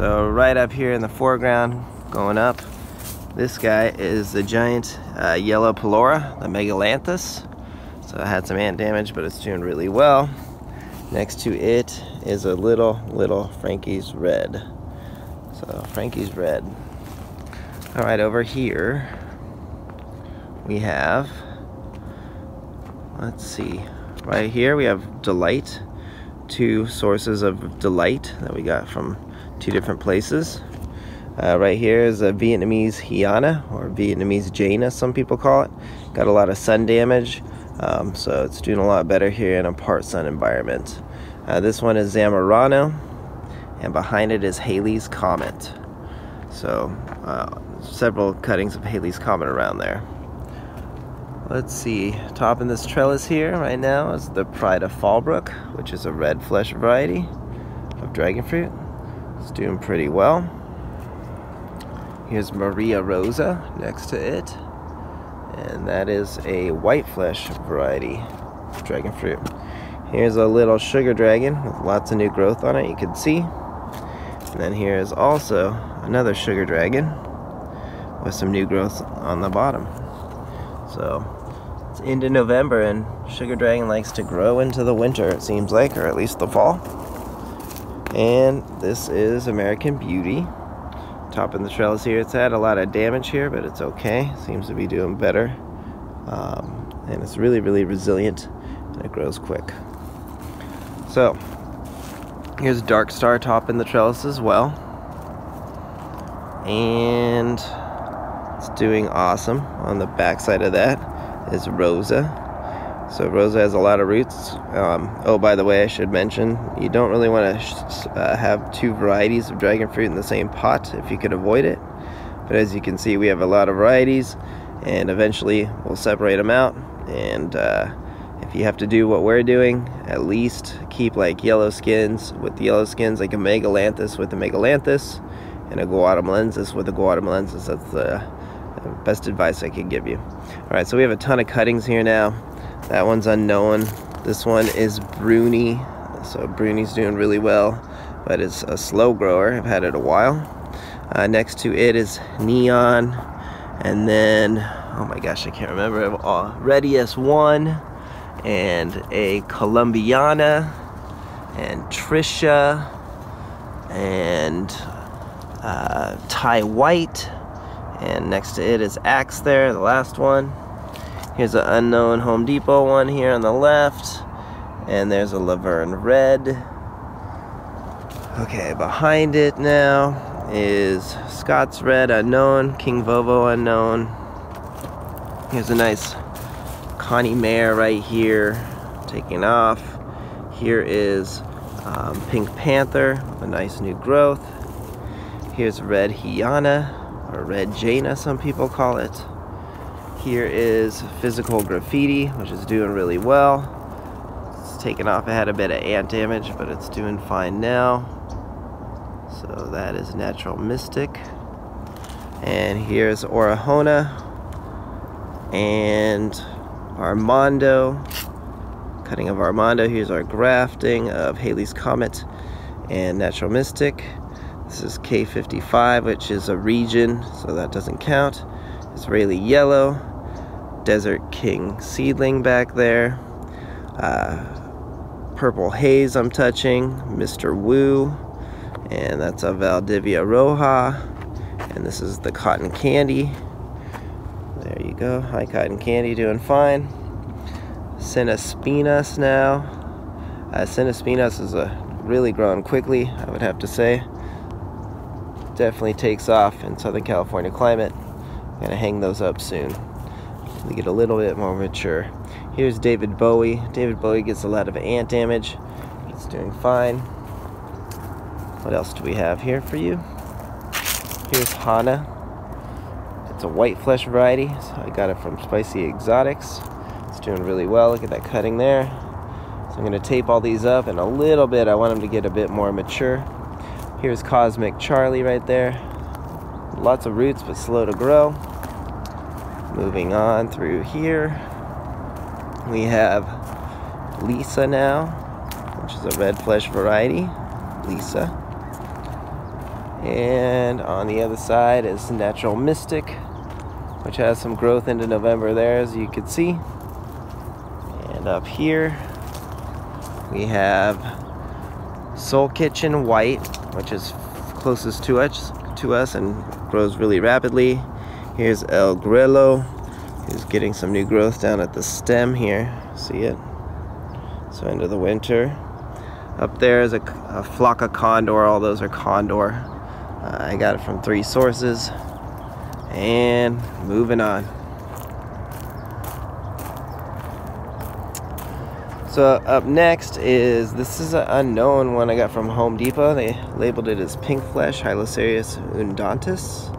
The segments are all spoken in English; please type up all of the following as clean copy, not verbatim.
So right up here in the foreground, going up, this guy is the giant yellow Pelora, the Megalanthus. So it had some ant damage, but it's doing really well. Next to it is a little Frankie's Red. So Frankie's Red. All right, over here we have, let's see, right here we have Delight. Two sources of Delight that we got from two different places. Right here is a Vietnamese Hyena, or Vietnamese Jaina, some people call it. Got a lot of sun damage, so it's doing a lot better here in a part sun environment. This one is Zamorano, and behind it is Halley's Comet. So several cuttings of Halley's Comet around there. Let's see, topping this trellis here right now is the Pride of Fallbrook, which is a red flesh variety of dragon fruit. It's doing pretty well. Here's Maria Rosa next to it, and that is a white flesh variety of dragon fruit. Here's a little sugar dragon with lots of new growth on it, you can see. And then here is also another sugar dragon with some new growth on the bottom. So it's into November, and sugar dragon likes to grow into the winter, it seems like, or at least the fall. And this is American Beauty. Top in the trellis here, it's had a lot of damage here, but it's okay. Seems to be doing better. And it's really resilient, and it grows quick. So here's Dark Star top in the trellis as well. And it's doing awesome. On the back side of that is Rosa. So Rosa has a lot of roots. Oh, by the way, I should mention, you don't really want to have two varieties of dragon fruit in the same pot if you could avoid it. But as you can see, we have a lot of varieties, and eventually we'll separate them out. And if you have to do what we're doing, at least keep like yellow skins with the yellow skins, like a Megalanthus with a Megalanthus, and a Guatemalensis with a Guatemalensis. That's the best advice I can give you. Alright, so we have a ton of cuttings here now. That one's unknown. This one is Bruni. So Bruni's doing really well, but it's a slow grower. I've had it a while. Next to it is Neon, and then, oh my gosh, I can't remember. Redius 1, and a Columbiana, and Trisha, and Thai White, and next to it is Axe there, the last one. Here's an unknown Home Depot one here on the left, and there's a Laverne Red. Okay, behind it now is Scott's Red unknown, King Vovo unknown. Here's a nice Connie Mare right here, taking off. Here is Pink Panther, a nice new growth. Here's Red Hyena, or Red Jaina, some people call it. Here is Physical Graffiti, which is doing really well. It's taken off. It had a bit of ant damage, but it's doing fine now. So that is Natural Mystic. And here's Orahona and Armando. Cutting of Armando. Here's our grafting of Halley's Comet and Natural Mystic. This is K55, which is a region, so that doesn't count. Israeli Yellow, Desert King seedling back there, Purple Haze I'm touching, Mr. Wu, and that's a Valdivia Roja, and this is the Cotton Candy. There you go. Hi, Cotton Candy, doing fine. Cinespinas now. Cinespinas is really growing quickly, I would have to say. Definitely takes off in Southern California climate. I'm gonna hang those up soon. They get a little bit more mature. Here's David Bowie. David Bowie gets a lot of ant damage. It's doing fine. What else do we have here for you? Here's Hana. It's a white flesh variety, so I got it from Spicy Exotics. It's doing really well. Look at that cutting there. So I'm gonna tape all these up in a little bit. I want them to get a bit more mature. Here's Cosmic Charlie right there. Lots of roots, but slow to grow. Moving on through here, we have Lisa now, which is a red flesh variety. Lisa. And on the other side is Natural Mystic, which has some growth into November there, as you can see. And up here we have Soul Kitchen White, which is closest to us and grows really rapidly. Here's El Grillo, who's getting some new growth down at the stem here. See it? So into the winter. Up there is a flock of condor. All those are condor. I got it from 3 sources. And moving on. So up next this is an unknown one I got from Home Depot. They labeled it as pink flesh, Hylocereus undatus,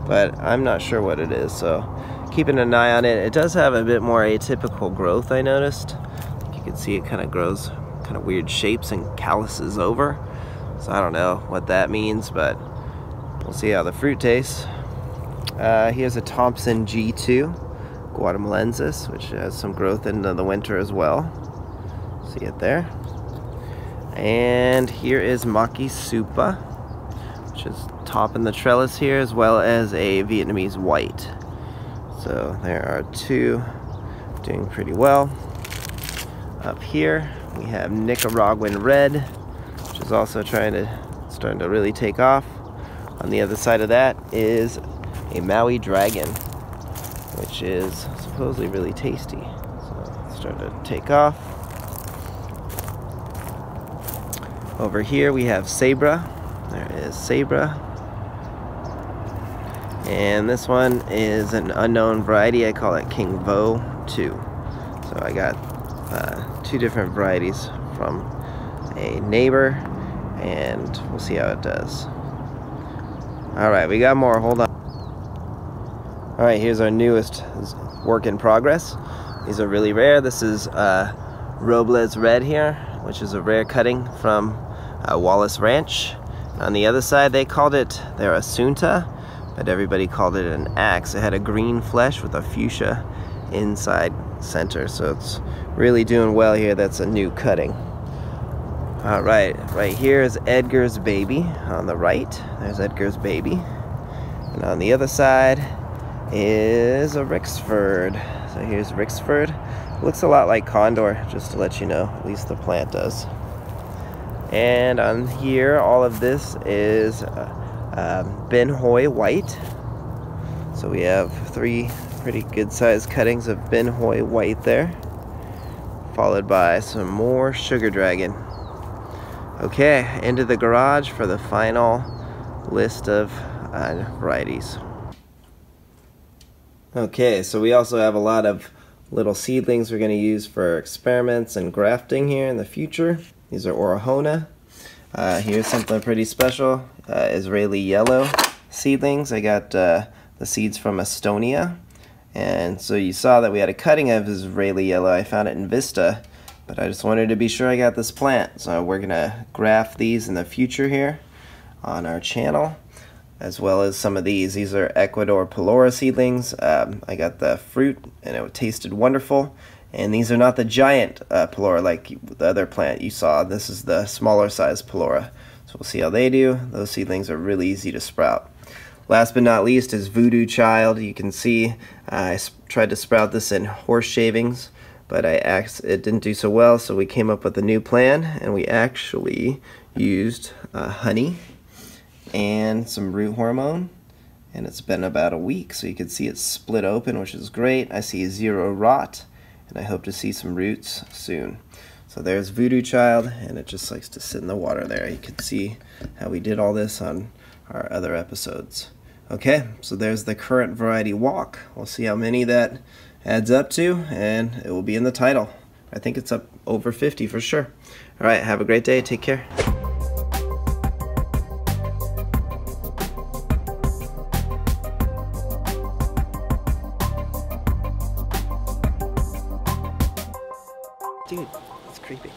but I'm not sure what it is, so keeping an eye on it. It does have a bit more atypical growth, I noticed. You can see it kind of grows kind of weird shapes and calluses over. So I don't know what that means, but we'll see how the fruit tastes. Here's a Thompson G2 Guatemalensis, which has some growth into the winter as well. See it there. And here is Maki Supa, which is topping the trellis here, as well as a Vietnamese white. So there are 2 doing pretty well. Up here we have Nicaraguan Red, which is also starting to really take off. On the other side of that is a Maui Dragon, which is supposedly really tasty. So it's starting to take off. Over here we have Sabra. There is Sabra. And this one is an unknown variety. I call it King Vo 2. So I got 2 different varieties from a neighbor, and we'll see how it does. Alright, we got more. Hold on. Alright, here's our newest work in progress. These are really rare. This is Robles Red here, which is a rare cutting from Wallace Ranch. On the other side they called it their Asunta, but everybody called it an axe. It had a green flesh with a fuchsia inside center, so it's really doing well here. That's a new cutting. Alright, right here is Edgar's Baby on the right. There's Edgar's Baby. And on the other side is a Rixford. So here's Rixford. Looks a lot like Condor, just to let you know. At least the plant does. And on here, all of this is Ben Hoy White. So we have 3 pretty good sized cuttings of Ben Hoy White there, followed by some more Sugar Dragon. Okay, into the garage for the final list of varieties. Okay, so we also have a lot of little seedlings we're going to use for experiments and grafting here in the future. These are Orahona. Here's something pretty special, Israeli yellow seedlings. I got the seeds from Estonia, and so you saw that we had a cutting of Israeli yellow. I found it in Vista, but I just wanted to be sure I got this plant. So we're going to graft these in the future here on our channel, as well as some of these. These are Ecuador Pelora seedlings. I got the fruit and it tasted wonderful. And these are not the giant Pelora like the other plant you saw. This is the smaller size Pelora. So we'll see how they do. Those seedlings are really easy to sprout. Last but not least is Voodoo Child. You can see I tried to sprout this in horse shavings, but it didn't do so well, so we came up with a new plan, and we actually used honey and some root hormone, and it's been about a week, so you can see it's split open, which is great. I see 0 rot, and I hope to see some roots soon. So there's Voodoo Child, and it just likes to sit in the water there. You can see how we did all this on our other episodes. Okay, so there's the current variety walk. We'll see how many that adds up to, and it will be in the title. I think it's up over 50 for sure. All right, have a great day. Take care. Dude, it's creepy.